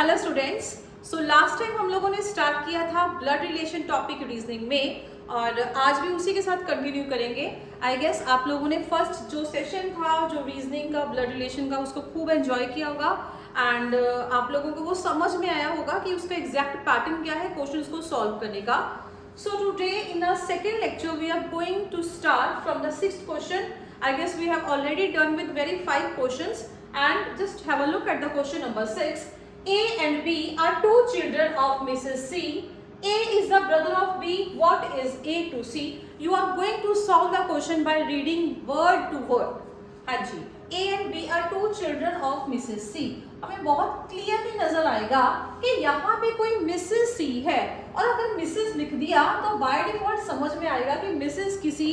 Hello students, so last time हम लोगों ने स्टार्ट किया था ब्लड रिलेशन टॉपिक रीजनिंग में और आज भी उसी के साथ कंटिन्यू करेंगे। आई गेस आप लोगों ने फर्स्ट जो सेशन था जो रीजनिंग का ब्लड रिलेशन का उसको खूब एंजॉय किया होगा एंड आप लोगों को वो समझ में आया होगा कि उसका एग्जैक्ट पैटर्न क्या है क्वेश्चंस को सॉल्व करने का। So today in our second lecture we are going to start from the sixth question. I guess we have already done with very 5 questions and just have a look at the question number 6. A and B are two children of Mrs. C. A is the brother of B. What is A to C? You are going to solve the question by reading word to word. हाँ जी, A and B are two children of Mrs. C. हमें बहुत clearly नजर आएगा कि यहाँ पे कोई Mrs. C है और अगर Mrs. लिख दिया तो बाय डिफॉल्ट समझ में आएगा कि Mrs. किसी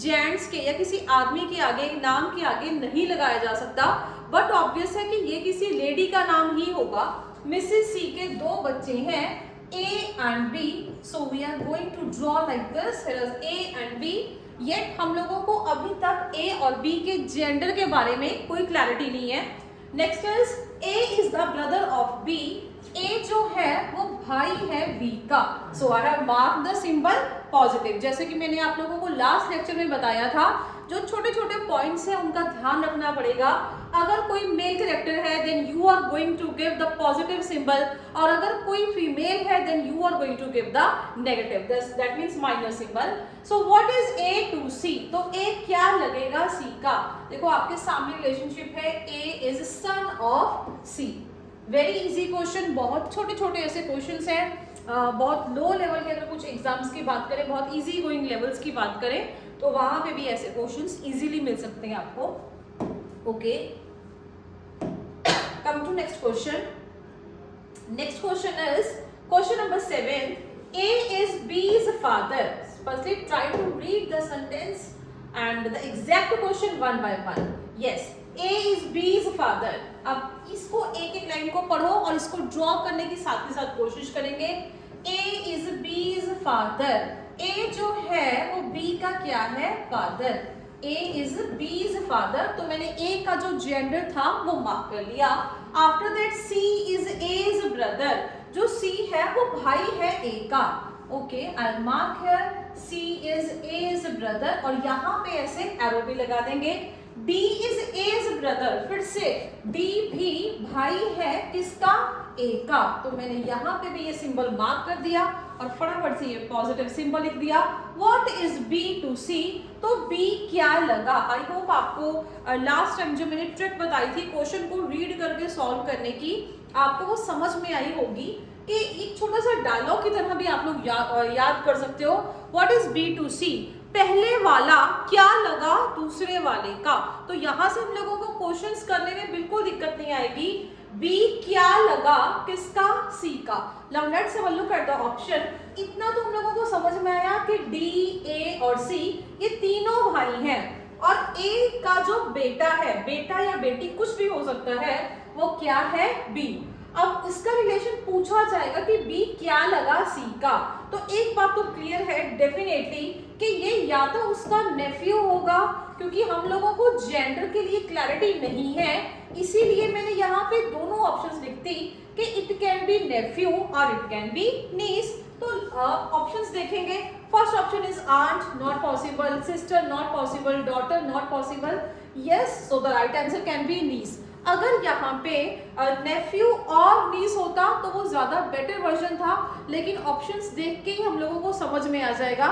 जेंट्स के या किसी आदमी के आगे नाम के आगे नहीं लगाया जा सकता, बट ऑब्वियस है कि ये किसी लेडी का नाम ही होगा। मिसेस सी के 2 बच्चे हैं A and B, so we are going to draw like this, here is A and B. Yet हम लोगों को अभी तक ए और बी के जेंडर के बारे में कोई क्लैरिटी नहीं है। Next is A is the brother of B. A जो है वो भाई है बी का, so I have mark the symbol positive. जैसे कि मैंने आप लोगों को लास्ट लेक्चर में बताया था, जो छोटे छोटे पॉइंट्स हैं उनका ध्यान रखना पड़ेगा। अगर कोई मेल कैरेक्टर है then you are going to give the positive symbol, और अगर कोई फीमेल है then you are going to give the negative, that means minus symbol. So what is A to C? तो ए क्या लगेगा सी का? देखो आपके सामने रिलेशनशिप है, A is son of C. Very easy question, बहुत छोटे छोटे ऐसे क्वेश्चंस हैं। बहुत लो लेवल के अगर कुछ एग्जाम्स की बात करें, बहुत इजी गोइंग लेवल्स की बात करें तो वहां पे भी ऐसे क्वेश्चंस इजीली मिल सकते हैं आपको। Okay, come to next question. Next question is question number 7. A is B's father. Firstly, try to read the sentence and the exact question one by one. Yes, A is B's father. अब इसको एक एक line को पढ़ो और इसको draw करने की साथ ही साथ कोशिश करेंगे। A is B's father. A जो है वो B का क्या है? Father. A is B's father, तो मैंने A का जो जेंडर था वो मार्क कर लिया। After that C is A's brother. जो C है वो भाई है A का। Okay, I mark here C is A's brother और यहाँ पे ऐसे एरो भी लगा देंगे। D is A's brother, फिर से D भी भाई है किसका? A का, तो मैंने यहाँ पे भी ये सिंबल मार्क कर दिया और फटाफट से ये पॉजिटिव सिंबल लिख दिया। What is B to C? तो B क्या लगा? आई होप आपको लास्ट टाइम जो मैंने ट्रिक बताई थी क्वेश्चन को रीड करके सॉल्व करने की, आपको वो समझ में आई होगी कि एक छोटा सा डायलॉग की तरह भी आप लोग याद कर सकते हो। What is B to C? पहले वाला क्या लगा दूसरे वाले का, तो यहां से हम लोगों को क्वेश्चंस करने में बिल्कुल दिक्कत नहीं आएगी। B क्या लगा किसका? C का। Now let's have a look at the option. इतना तो हम लोगों को समझ में आया कि D, A और C ये तीनों भाई हैं और A का जो बेटा है, बेटा या बेटी कुछ भी हो सकता है, वो क्या है? B। अब इसका रिलेशन पूछा जाएगा कि B क्या लगा C का, तो एक बात तो क्लियर है डेफिनेटली कि ये या तो उसका नेफ्यू होगा, क्योंकि हम लोगों को जेंडर के लिए क्लैरिटी नहीं है, इसीलिए मैंने यहाँ पे दोनों ऑप्शंस लिख दी कि इट कैन बी नेफ्यू और इट कैन बी नीस। तो ऑप्शंस देखेंगे। First option is aunt, not possible, sister not possible, daughter not possible. Yes, so the right answer can be niece. अगर यहाँ पे नेफ्यू और नीस होता तो वो ज्यादा बेटर वर्जन था, लेकिन ऑप्शंस देख के ही हम लोगों को समझ में आ जाएगा।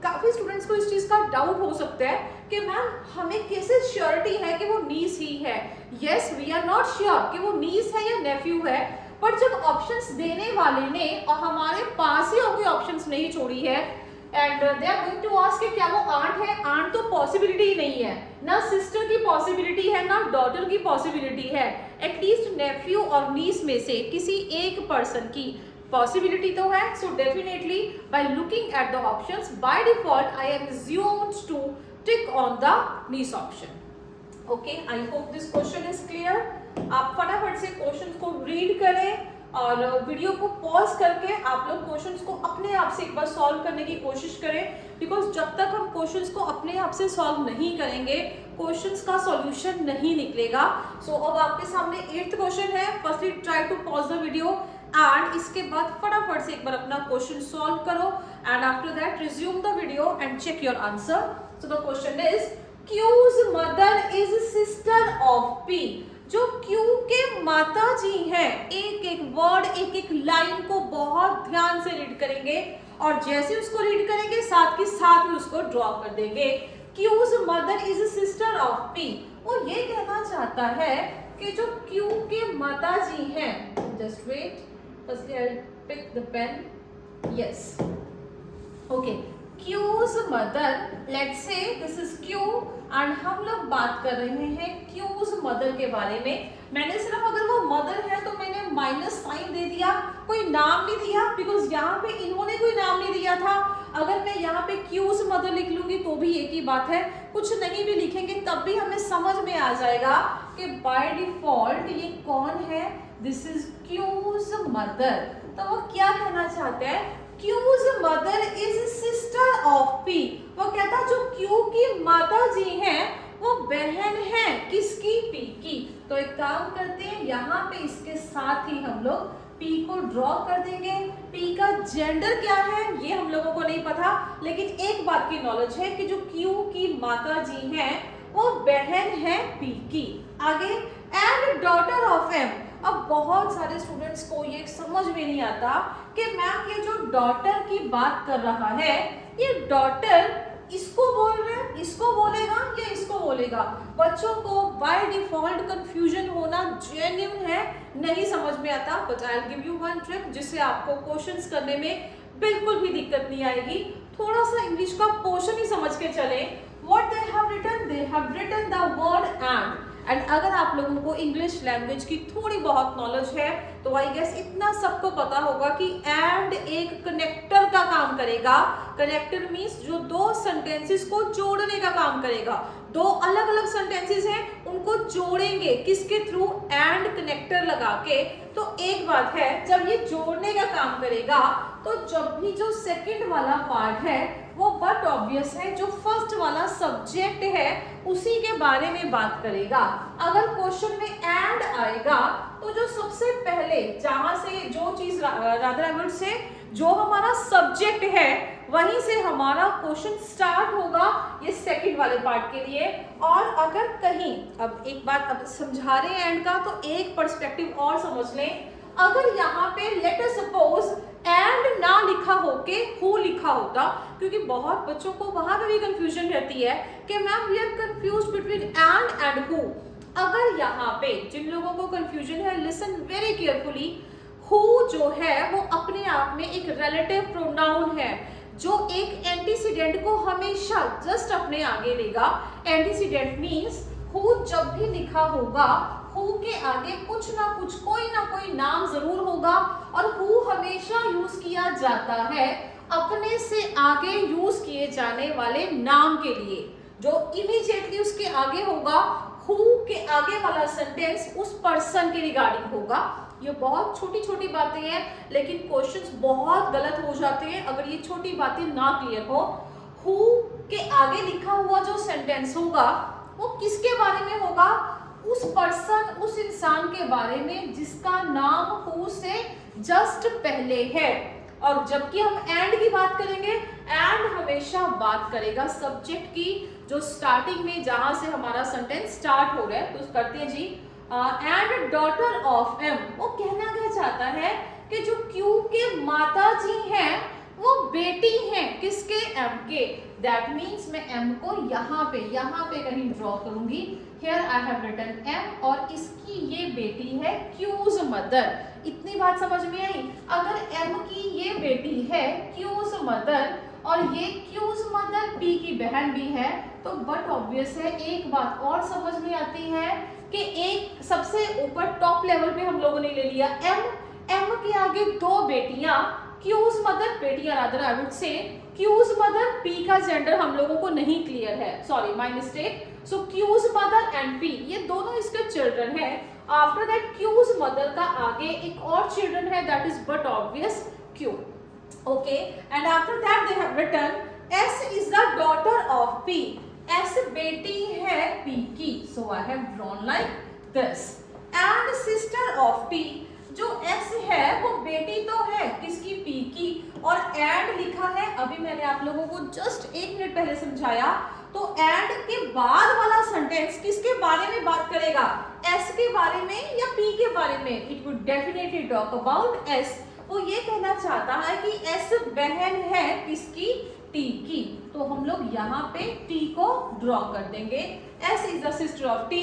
काफी स्टूडेंट्स को इस चीज का डाउट हो सकता है कि मैम हमें कैसे श्योरिटी है कि वो नीस ही है। Yes, we are not sure कि वो नीस है या नेफ्यू है, पर जब ऑप्शंस देने वाले ने और हमारे पास ही कोई ऑप्शंस नहीं छोड़ी है and they are going to ask कि क्या वो आंट है? आंट तो पॉसिबिलिटी ही नहीं है, ना सिस्टर की पॉसिबिलिटी है ना डॉटर की पॉसिबिलिटी है। एटलीस्ट नेफ्यू और नीस में से किसी एक पर्सन की पॉसिबिलिटी तो है। So definitely by looking at the options by default I am assumed to tick on the niece option. Okay, I hope this question is clear. आप फटाफट से क्वेश्चन को रीड करें और वीडियो को पॉज करके आप लोग क्वेश्चंस को अपने आप से एक बार सॉल्व करने की कोशिश करें, बिकॉज जब तक हम क्वेश्चंस को अपने आप से सॉल्व नहीं करेंगे क्वेश्चंस का सॉल्यूशन नहीं निकलेगा। सो अब आपके सामने 8th क्वेश्चन है। Firstly try to pause the video and इसके बाद फटाफट से एक बार अपना क्वेश्चन सॉल्व करो and after that resume the video and check your answer. So the question is Q's mother is sister of P। जो Q के माता जी हैं, एक एक वर्ड एक एक लाइन को बहुत ध्यान से रीड करेंगे और जैसे उसको रीड करेंगे साथ के साथ ही उसको ड्रॉ कर देंगे। Q's mother is sister of P। वो ये कहना चाहता है कि जो Q के माता जी हैं, just wait, firstly I will pick the pen, yes, okay, Q's mother, let's say this is Q and हम लोग बात कर रहे हैं Q's मदर के बारे में। मैंने सिर्फ अगर वो मदर है तो मैंने माइनस साइन दे दिया, कोई नाम नहीं दिया, बिकॉज यहाँ पे इन्होंने कोई नाम नहीं दिया था। अगर मैं यहाँ पे Q's मदर लिख लूंगी तो भी एक ही बात है, कुछ नहीं भी लिखेंगे तब भी हमें समझ में आ जाएगा कि बाय डिफॉल्ट ये कौन है, दिस इज Q's मदर। तो वो क्या कहना चाहते हैं, Q's mother is sister of P। वो कहता जो Q की माता जी हैं वो बहन है किसकी, P की। तो एक काम करते हैं, यहाँ पे इसके साथ ही हम लोग P को ड्रॉ कर देंगे। P का जेंडर क्या है ये हम लोगों को नहीं पता, लेकिन एक बात की नॉलेज है कि जो Q की माता जी हैं वो बहन है P की। आगे, एंड डॉटर ऑफ M। अब बहुत सारे स्टूडेंट्स को ये समझ में नहीं आता कि मैम ये जो डॉटर की बात कर रहा है, ये डॉटर इसको बोल रहे हैं, इसको बोलेगा या इसको बोलेगा। बच्चों को बाय डिफॉल्ट कंफ्यूजन होना जेन्युइन है, नहीं समझ में आता, but I will give you one trick जिससे आपको क्वेश्चंस करने में बिल्कुल भी दिक्कत नहीं आएगी। थोड़ा सा इंग्लिश का पोर्शन ही समझ के चले। What they have written the word and अगर आप लोगों को इंग्लिश लैंग्वेज की थोड़ी बहुत नॉलेज है तो आई गेस इतना सबको पता होगा कि एंड एक कनेक्टर का काम करेगा। कनेक्टर मीन्स जो दो सेंटेंसेस को जोड़ने का काम करेगा। दो अलग अलग सेंटेंसेस हैं उनको जोड़ेंगे किसके थ्रू, एंड कनेक्टर लगा के। तो एक बात है, जब ये जोड़ने का काम करेगा तो जब भी जो सेकंड वाला पार्ट है वो बट ऑब्वियस है, जो फर्स्ट वाला सब्जेक्ट है उसी के बारे में बात करेगा। अगर क्वेश्चन में एंड आएगा तो जो सबसे पहले जहां से जो चीज रादर से जो हमारा सब्जेक्ट है वहीं से हमारा क्वेश्चन स्टार्ट होगा ये सेकंड वाले पार्ट के लिए। और अगर कहीं, अब एक बात अब समझा रहे हैं एंड का, तो एक पर्सपेक्टिव और समझ लें। अगर यहाँ पे लेट अस सपोज एंड ना लिखा होके हु लिखा होता, क्योंकि बहुत बच्चों को वहां पे भी कंफ्यूजन रहती है कि ma'am we are confused between and who. अगर यहाँ पे जिन लोगों को कंफ्यूजन है, लिसन वेरी केयरफुली, हु जो है वो अपने आप में एक रिलेटिव प्रोनाउन है जो एक एंटीसीडेंट को हमेशा जस्ट अपने आगे लेगा। एंटीसीडेंट मीन्स हु जब भी लिखा होगा हु के आगे कुछ ना कुछ कोई ना कोई नाम जरूर होगा, और हु हमेशा यूज किया जाता है अपने से आगे यूज किए जाने वाले नाम के लिए। जो इमीडिएटली उसके आगे होगा, हु के आगे वाला सेंटेंस उस पर्सन के रिगार्डिंग होगा। ये बहुत छोटी छोटी बातें हैं लेकिन क्वेश्चंस बहुत गलत हो जाते हैं अगर ये छोटी बातें ना क्लियर हो। हु के आगे लिखा हुआ जो सेंटेंस होगा वो किसके बारे में होगा, उस पर्सन, उस इंसान के बारे में जिसका नाम हु से जस्ट पहले है। और जबकि हम एंड की बात करेंगे, एंड हमेशा बात करेगा सब्जेक्ट की, जो स्टार्टिंग में जहां से हमारा सेंटेंस स्टार्ट हो रहा है। तो करते हैं जी, एंड डॉटर ऑफ एम। वो कहना क्या चाहता है कि जो क्यू के माता जी हैं वो बेटी हैं किसके, एम के। दैट मीन्स मैं एम को यहाँ पे कहीं ड्रॉ करूंगी। Here I have written M और इसकी ये बेटी है क्यूज मदर। इतनी बात समझ में आई। अगर एम की ये बेटी है क्यूज मदर और ये क्यूज मदर पी की बहन भी है, तो बट ऑब्वियस है एक बात और समझ में आती है कि एक सबसे ऊपर टॉप लेवल पे हम लोगों ने ले लिया एम के आगे दो बेटियां, क्यूज मदर बेटियां, rather I would say Q's mother, P का जेंडर हम लोगों को नहीं क्लियर है, sorry my mistake. So Q's mother and P ये दोनों इसके चिल्ड्रन है। आफ्टर दैट क्यूज मदर का आगे एक और चिल्ड्रन है that is but obvious Q. Okay, and after that they have written S is the daughter of P. S बेटी है P की, so I have drawn like this. And sister of P, जो S है वो बेटी तो है किसकी P की, और and लिखा है। अभी मैंने आप लोगों को जस्ट 1 मिनट पहले समझाया, तो and के बाद वाला सेंटेंस किसके बारे में बात करेगा, S के बारे में या P के बारे में? It would definitely talk about S. वो ये कहना चाहता है कि S बहन है किसकी, T की, तो हम लोग यहाँ पे T को ड्रॉ कर देंगे। S is the sister of T.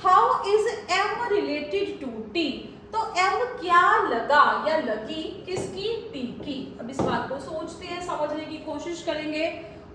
How is M related to T? तो M क्या लगा या लगी किसकी, T की। अब इस बात को सोचते हैं, समझने की कोशिश करेंगे।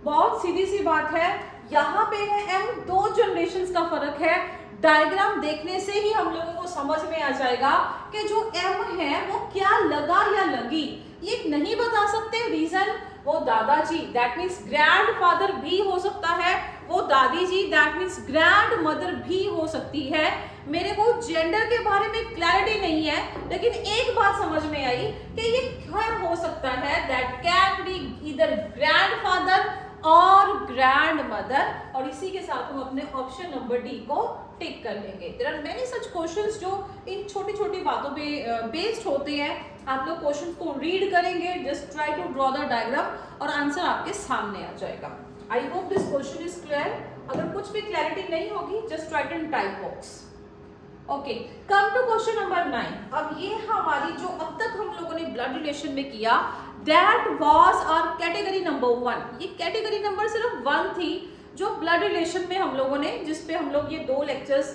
बहुत सीधी सी बात है, यहाँ पे है M, 2 जनरेशंस का फर्क है। डायग्राम देखने से ही हम लोगों को समझ में आ जाएगा कि जो M है वो क्या लगा या लगी। ये नहीं बता सकते रीजन, वो दादाजी दैट मीन्स ग्रैंडफादर भी हो सकता है, वो दादी जी दैट मीन्स ग्रैंड मदर भी हो सकती है। मेरे को जेंडर के बारे में क्लैरिटी नहीं है, लेकिन एक बात समझ में आई कि ये क्या हो सकता है, that can be either grandfather और ग्रैंड मदर। और इसी के साथ हम अपने ऑप्शन नंबर डी को टिक कर लेंगे। There are many such questions जो इन छोटी छोटी बातों पे बेस्ड होते हैं। आप लोग क्वेश्चन को रीड करेंगे, just try to draw the diagram और आंसर आपके सामने आ जाएगा। I hope this question is clear. अगर कुछ भी क्लैरिटी नहीं होगी just write in type box. Okay, come to question number 9। अब ये हमारी जो अब तक हम लोगों ने ब्लड रिलेशन में किया, that was our category number 1। ये कैटेगरी नंबर सिर्फ 1 थी जो ब्लड रिलेशन में हम लोगों ने, जिसपे हम लोग ये 2 लेक्चर्स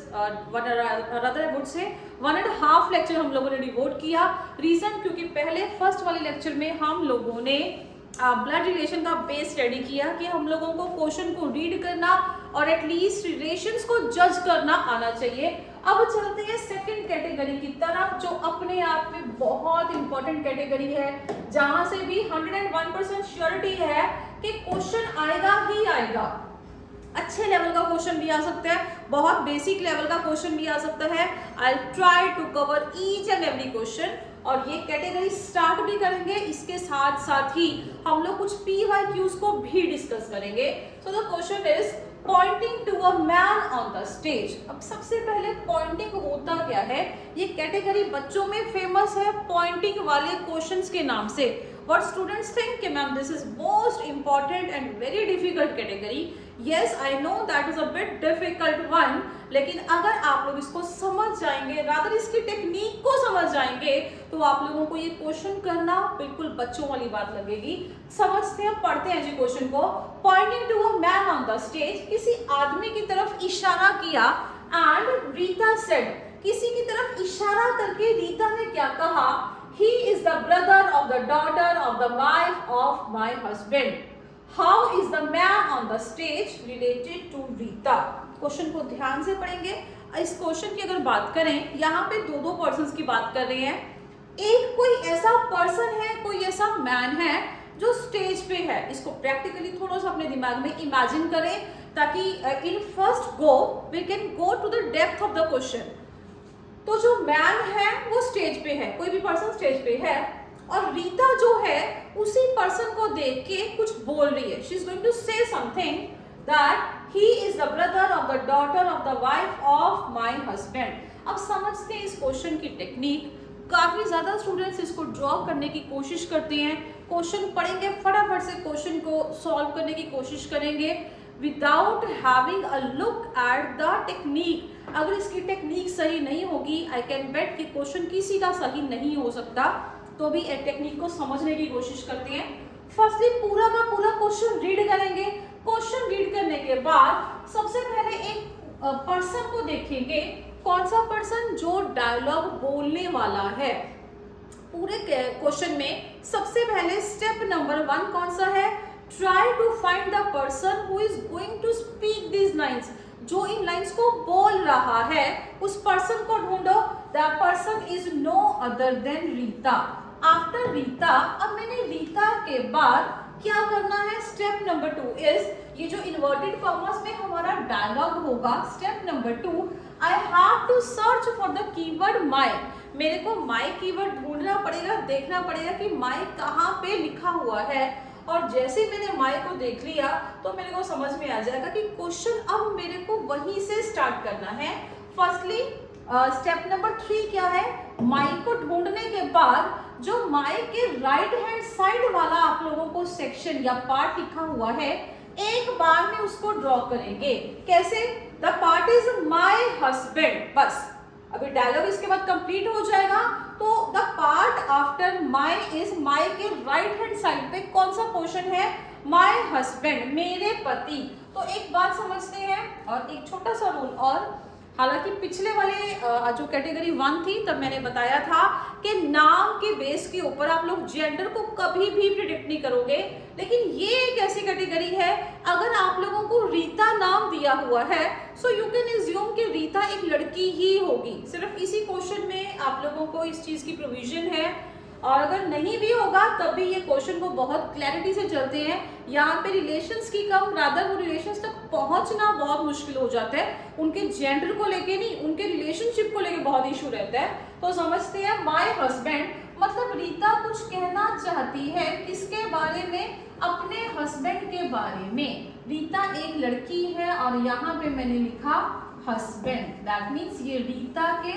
वुड से 1.5 लेक्चर हम लोगों ने डिवोट किया। रीजन क्योंकि पहले फर्स्ट वाले लेक्चर में हम लोगों ने ब्लड रिलेशन का बेस स्टडी किया कि हम लोगों को क्वेश्चन को रीड करना और एटलीस्ट रिलेशंस को जज करना आना चाहिए। अब चलते हैं सेकंड कैटेगरी की तरफ, जो अपने आप में बहुत इंपॉर्टेंट कैटेगरी है, जहां से भी 101% श्योरिटी है कि क्वेश्चन आएगा ही आएगा। अच्छे लेवल का क्वेश्चन भी आ सकता है, बहुत बेसिक लेवल का क्वेश्चन भी आ सकता है। I try to cover each and every question, और ये कैटेगरी स्टार्ट भी करेंगे, इसके साथ साथ ही हम लोग कुछ PYQs को भी डिस्कस करेंगे। So the question is pointing to a man on the stage. अब सबसे पहले पॉइंटिंग होता क्या है, ये कैटेगरी बच्चों में फेमस है पॉइंटिंग वाले क्वेश्चंस के नाम से। What students think, ma'am, this is most important and very difficult category. Yes, I know that is a bit difficult one. लेकिन अगर आप लोग इसको समझ जाएंगे, रादर इसकी टेक्निक को समझ जाएंगे, तो आप लोगों को ये क्वेश्चन करना बिल्कुल बच्चों वाली बात लगेगी। समझते हैं, पढ़ते हैं जी क्वेश्चन को। Pointing to a man on the stage, किसी आदमी की तरफ इशारा किया, एंड रीता सेड, किसी की तरफ इशारा करके रीता ने क्या कहा, he is the brother of the daughter of the wife of my husband. How is the man on the stage related to Rita? Question को ध्यान से पढ़ेंगे। इस क्वेश्चन की अगर बात करें, यहाँ पे 2 पर्सन्स की बात कर रहे हैं। एक कोई ऐसा पर्सन है, कोई ऐसा मैन है जो स्टेज पे है। इसको प्रैक्टिकली थोड़ा सा अपने दिमाग में इमेजिन करें, ताकि in first go we can go to the depth of the question. तो जो मैन है वो स्टेज पे है, कोई भी पर्सन स्टेज पे है, और रीता जो है उसी पर्सन को देख के कुछ बोल रही है। She is going to say something that he is the brother of the daughter of the wife of my husband. अब समझते हैं इस क्वेश्चन की टेक्निक। काफी ज्यादा स्टूडेंट्स इसको ड्रॉ करने की कोशिश करते हैं। क्वेश्चन पढ़ेंगे, फटाफट से क्वेश्चन को सॉल्व करने की कोशिश करेंगे without having a look at the technique. अगर इसकी टेक्निक सही नहीं होगी, आई कैन बेट कि क्वेश्चन किसी का सही नहीं हो सकता। तो भी टेक्निक को समझने की कोशिश करते हैं। फर्स्टली पूरा का पूरा क्वेश्चन रीड करेंगे। क्वेश्चन रीड करने के बाद सबसे पहले एक पर्सन को देखेंगे। कौन सा पर्सन? जो डायलॉग बोलने वाला है। पूरे क्वेश्चन में सबसे पहले स्टेप नंबर 1 कौन सा है? Try to find the person who is going to speak these lines. जो इन लाइंस को बोल रहा है उस पर्सन को ढूंढो। That person is no other than Rita. After Rita, अब मैंने रीता के बाद क्या करना है, स्टेप नंबर 2 इज, ये जो इन्वर्टेड कॉमर्स में हमारा डायलॉग होगा, step number 2, I have to search for the keyword my. मेरे को माई कीवर्ड ढूंढना पड़ेगा, देखना पड़ेगा कि माई कहाँ पे लिखा हुआ है। और जैसे मैंने माई को देख लिया तो मेरे को समझ में आ जाएगा कि क्वेश्चन अब मेरे को वहीं से स्टार्ट करना है। फर्स्टली स्टेप नंबर 3 क्या है, माई को ढूंढने के बाद जो माई के राइट हैंड साइड वाला आप लोगों को सेक्शन या पार्ट लिखा हुआ है, एक बार में उसको ड्रॉ करेंगे। कैसे, the part is my husband. बस अभी डायलॉग इसके बाद कंप्लीट हो जाएगा। तो the part after my is, my के राइट हैंड साइड पे कौन सा पोर्शन है, माई हस्बैंड, मेरे पति। तो एक बात समझते हैं और एक छोटा सा रूल और, हालांकि पिछले वाले जो कैटेगरी 1 थी तब मैंने बताया था कि नाम के बेस के ऊपर आप लोग जेंडर को कभी भी प्रिडिक्ट नहीं करोगे, लेकिन ये एक ऐसी कैटेगरी है, अगर आप लोगों को रीता नाम दिया हुआ है सो यू कैन एज्यूम कि रीता एक लड़की ही होगी। सिर्फ इसी क्वेश्चन में आप लोगों को इस चीज की प्रोविजन है, और अगर नहीं भी होगा तब भी ये क्वेश्चन को बहुत क्लैरिटी से चलते हैं। यहाँ पे रिलेशंस की कम, रादर वो रिलेशंस तक पहुंचना बहुत मुश्किल हो जाता है, उनके जेंडर को लेके नहीं, उनके रिलेशनशिप को लेके बहुत इशू रहता है। तो समझते हैं माय हस्बैंड, मतलब रीता कुछ कहना चाहती है किसके बारे में, अपने हस्बैंड के बारे में। रीता एक लड़की है और यहाँ पे मैंने लिखा हस्बैंड, दैट मीन्स ये रीता के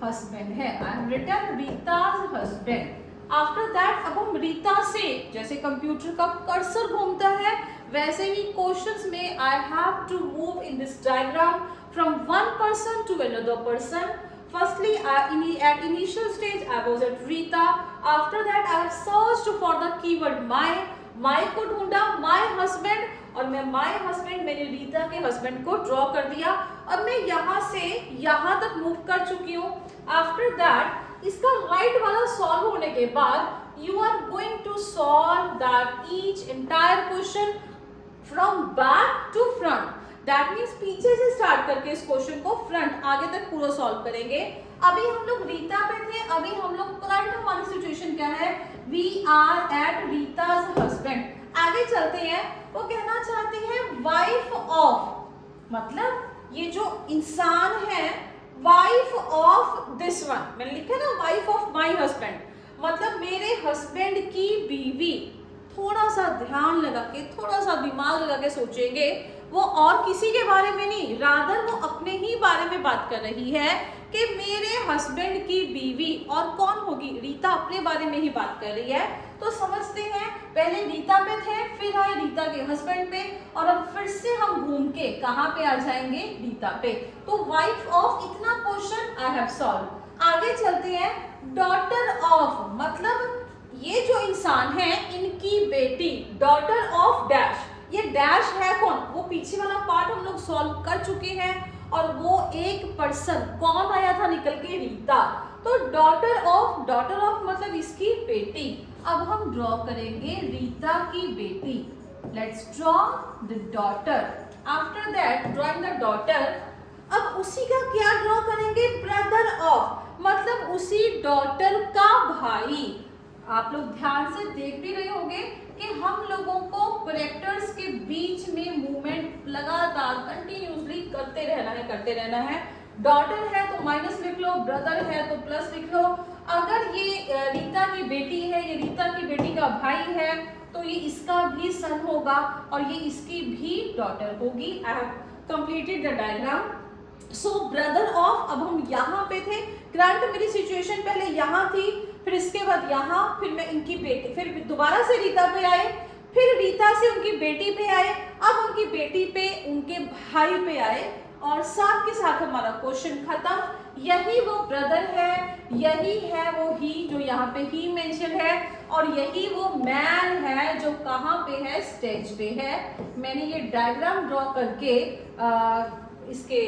हस्बैंड है। I have written Rita's husband. After that अब हम रीता से, जैसे कंप्यूटर का कर्सर घूमता है वैसे ही क्वेश्चंस में I have to move in this diagram from one person to another person. Firstly, at initial stage, I was at Rita. After that, I have searched for the keyword my. My को ढूंढा, my husband, और मैं my husband, मैंने रीता के husband को draw कर दिया। अब मैं यहाँ से यहाँ तक मूव कर चुकी हूँ। After that, इसका राइट वाला सॉल्व होने के बाद you are going to solve that each entire question from back to front. That means पीछे से स्टार्ट करके इस क्वेश्चन को फ्रंट आगे तक पूरा सॉल्व करेंगे। अभी हम लोग रीता पे थे, अभी हम लोग करंट हमारी सिचुएशन क्या है, we are eight Rita's husband. आगे चलते हैं, वो कहना चाहती है वाइफ ऑफ, मतलब ये जो इंसान है वाइफ ऑफ दिस वन, मैंने लिखा ना वाइफ ऑफ माई हस्बैंड, मतलब मेरे हस्बैंड की बीवी। थोड़ा सा ध्यान लगा के, थोड़ा सा दिमाग लगा के सोचेंगे, वो और किसी के बारे में नहीं, रादर वो अपने ही बारे में बात कर रही है कि मेरे हस्बैंड की बीवी, और कौन होगी, रीता अपने बारे में ही बात कर रही है। तो समझते हैं, पहले रीता पे थे, फिर आए रीता के हस्बैंड पे, और अब फिर से हम घूम के कहाँ पे आ जाएंगे, रीता पे। तो वाइफ ऑफ, इतना क्वेश्चन आई हैव सॉल्व। आगे चलते हैं, डॉटर ऑफ, मतलब ये जो इंसान है इनकी बेटी, डॉटर ऑफ डैश। ये डैश है कौन, वो पीछे वाला पार्ट हम लोग सॉल्व कर चुके हैं, और वो एक पर्सन कौन आया था निकल के, रीता। तो डॉटर ऑफ मतलब इसकी बेटी। अब हम ड्रॉ करेंगे रीता की बेटी। Let's draw the daughter. After that drawing the daughter, अब उसी का क्या ड्रॉ करेंगे, ब्रदर ऑफ, मतलब उसी डॉटर का भाई। आप लोग ध्यान से देख भी रहे होंगे कि हम लोगों को कैरेक्टर्स के बीच में मूवमेंट लगातार कंटिन्यूसली करते रहना है। डॉटर है तो माइनस लिख लो, ब्रदर है तो प्लस लिख लो। अगर ये रीता की बेटी है, ये रीता की बेटी का भाई है, तो ये इसका भी सन होगा और ये इसकी भी डॉटर होगी। I have completed the diagram. So brother of, अब हम यहाँ पे थे, ग्रांट मेरी सिचुएशन पहले यहाँ थी, फिर इसके बाद यहाँ, फिर मैं इनकी बेटी, फिर दोबारा से रीता पे आए, फिर रीता से उनकी बेटी पे आए, अब उनकी बेटी पे उनके भाई पे आए, और साथ के साथ हमारा क्वेश्चन खत्म। यही वो ब्रदर है, यही है वो ही जो यहाँ पे ही मेंशन है, और यही वो मैन है जो कहाँ पे है, स्टेज पे है। मैंने ये डायग्राम ड्रॉ करके इसके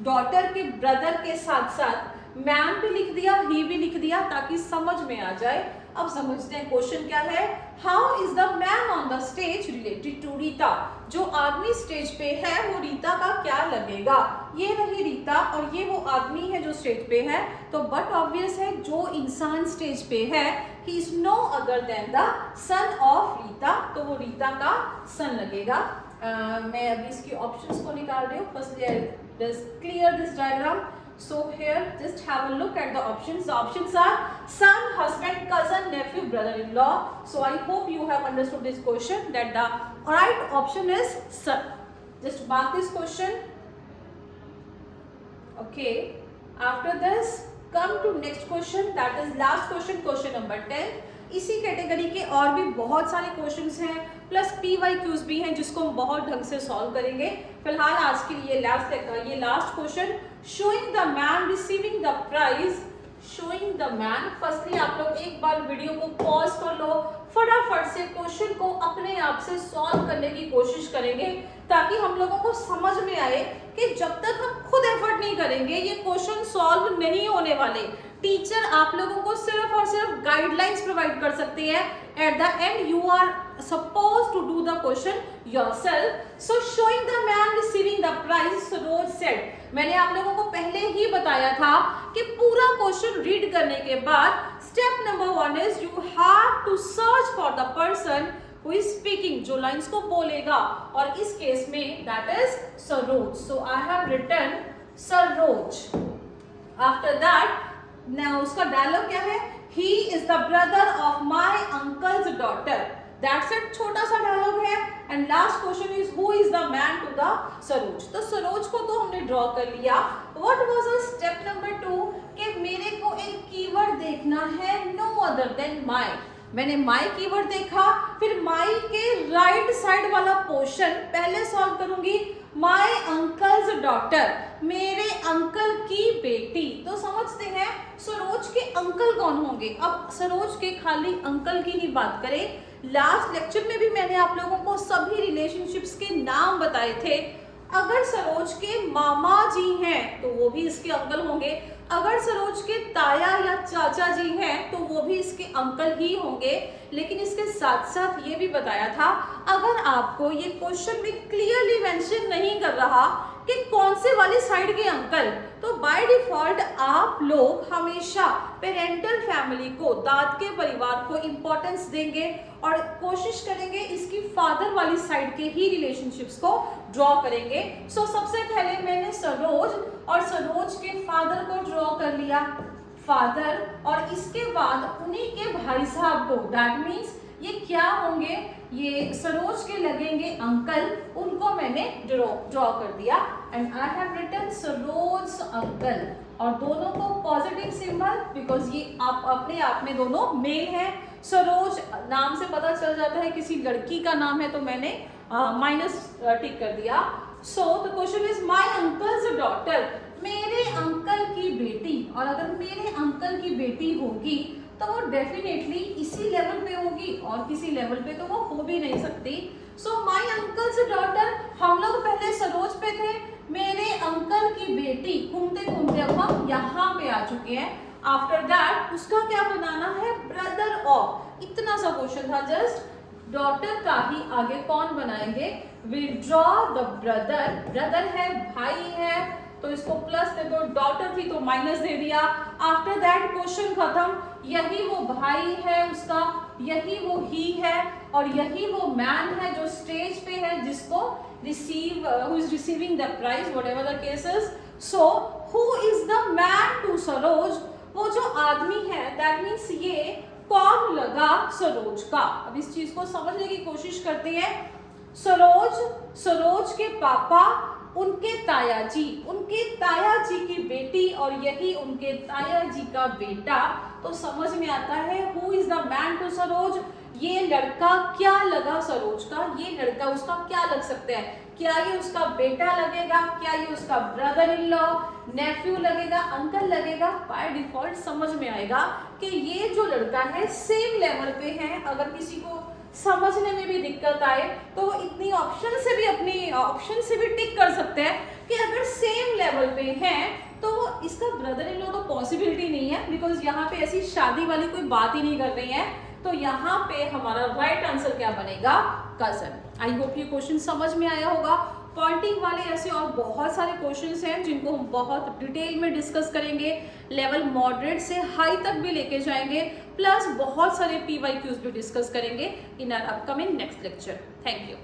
डॉटर के ब्रदर के साथ साथ मैन भी लिख दिया, ही भी लिख दिया, ताकि समझ में आ जाए। अब समझते हैं क्वेश्चन क्या है। How is the man on the stage related to Rita? जो आदमी स्टेज पे है वो रीता का क्या लगेगा? ये रही रीता और ये वो आदमी है जो स्टेज पे है। तो बट ऑब्वियस है, जो इंसान स्टेज पे है he is no other than the son of Rita, तो वो रीता का सन लगेगा। मैं अभी इसकी ऑप्शंस को निकाल रही हूँ। Firstly I just clear this diagram. So here just have a look at the options. The options are son, husband, cousin, nephew, brother-in-law. So I hope you have understood this question that the right option is son. Just mark this question. Okay. After this come to next question, that is last question, question number 10. इसी category के और भी बहुत सारे questions हैं plus PYQs भी हैं जिसको हम बहुत ढंग से सॉल्व करेंगे। फिलहाल आज के लिए ये last question, showing the man receiving the prize, showing the man. Firstly आप लोग एक बार वीडियो को पॉज कर लो, फटाफट से क्वेश्चन को अपने आप से सॉल्व करने की कोशिश करेंगे ताकि हम लोगों को समझ में आए कि जब तक हम खुद एफर्ट नहीं करेंगे ये क्वेश्चन सॉल्व नहीं होने वाले। टीचर आप लोगों को सिर्फ और सिर्फ गाइडलाइंस प्रोवाइड कर सकते हैं। At the end you are suppose to do the question yourself. So showing the man receiving the prize, Saroj said. मैंने आप लोगों को पहले ही बताया था कि पूरा क्वेश्चन रीड करने के बाद step number 1 is you have to search for the person who is speaking, जो लाइंस को बोलेगा, और इस केस में that is Saroj. So I have written Saroj. After that now उसका डायलॉग क्या है? he is the brother of my uncle's daughter. That's it, छोटा सा डायलॉग है। and last question is who is the man to the Saroj. तो सरोज को तो हमने ड्रॉ कर लिया। what was the step number 2 कि मेरे को एक कीवर्ड देखना है no other than my। मैंने माई कीवर्ड देखा, फिर माई के राइट साइड वाला पोर्शन पहले सॉल्व करूंगी। माई अंकल्स डॉटर, मेरे अंकल की बेटी। तो समझते हैं सरोज के अंकल कौन होंगे। अब सरोज के खाली अंकल की ही बात करें, लास्ट लेक्चर में भी मैंने आप लोगों को सभी रिलेशनशिप्स के नाम बताए थे। अगर सरोज के मामा जी हैं तो वो भी इसके अंकल होंगे, अगर सरोज के ताया या चाचा जी हैं तो वो भी इसके अंकल ही होंगे। लेकिन इसके साथ साथ ये भी बताया था, अगर आपको ये क्वेश्चन में क्लियरली मेंशन नहीं कर रहा कि कौन से वाली साइड के अंकल, तो बाय डिफॉल्ट आप लोग हमेशा पेरेंटल फैमिली को, दाद के परिवार को इंपॉर्टेंस देंगे और कोशिश करेंगे इसकी फादर वाली साइड के ही रिलेशनशिप्स को ड्रॉ करेंगे। सो सबसे पहले मैंने सरोज और सरोज के फादर को ड्रॉ कर लिया, फादर, और इसके बाद उन्हीं के भाई साहब को, दैट मीन्स ये क्या होंगे, ये सरोज के लगेंगे अंकल, उनको मैंने ड्रॉ कर दिया। And I have written Saroj uncle, और दोनों को पॉजिटिव सिंबल बिकॉज ये आप अपने आप में दोनों मेल हैं। सरोज नाम से पता चल जाता है किसी लड़की का नाम है, तो मैंने माइनस टिक कर दिया। So the question is my uncle's daughter, मेरे अंकल की बेटी। और अगर मेरे अंकल की बेटी होगी तो वो डेफिनेटली इसी लेवल पे होगी और किसी लेवल पे तो वो हो भी नहीं सकती। सो माय अंकल्स डॉटर, हम लोग पहले सरोज पे थे, मेरे अंकल की बेटी, घूमते घूमते अब हम यहाँ पे आ चुके हैं। आफ्टर दैट उसका क्या बनाना है, ब्रदर ऑफ। इतना सा क्वेश्चन था जस्ट, डॉटर का ही आगे कौन बनाएंगे, will draw the brother. Brother है, भाई है, तो इसको प्लस दे दो, डॉटर थी तो माइनस दे दिया। आफ्टर दैट क्वेश्चन खत्म। यही वो भाई है उसका, यही वो ही है, और यही वो मैन है जो स्टेज पे है जिसको who is receiving the prize, whatever the case is. So who is the man to Saroj, वो जो आदमी है, दैट मीन्स ये कौन लगा सरोज का। अब इस चीज को समझने की कोशिश करते हैं। सरोज के पापा, उनके ताया जी की बेटी, और यही उनके ताया जी का बेटा। तो समझ में आता है who is the man to Saroj, ये लड़का क्या लगा सरोज का, ये लड़का उसका क्या लग सकता है, क्या ये उसका बेटा लगेगा, क्या ये उसका ब्रदर इन लॉ, नेफ्यू लगेगा, अंकल लगेगा। बाय डिफॉल्ट समझ में आएगा कि ये जो लड़का है सेम लेवल पे है। अगर किसी को समझने में भी दिक्कत आए तो वो इतनी ऑप्शन से भी टिक कर सकते हैं कि अगर सेम लेवल पे हैं तो इसका ब्रदर इन लॉ तो पॉसिबिलिटी नहीं है, बिकॉज यहाँ पे ऐसी शादी वाली कोई बात ही नहीं कर रही है। तो यहाँ पे हमारा राइट आंसर क्या बनेगा, कजन। आई होप ये क्वेश्चन समझ में आया होगा। पॉइंटिंग वाले ऐसे और बहुत सारे क्वेश्चंस हैं जिनको हम बहुत डिटेल में डिस्कस करेंगे, लेवल मॉडरेट से हाई तक भी लेके जाएंगे, प्लस बहुत सारे PYQs भी डिस्कस करेंगे in our upcoming next lecture. Thank you.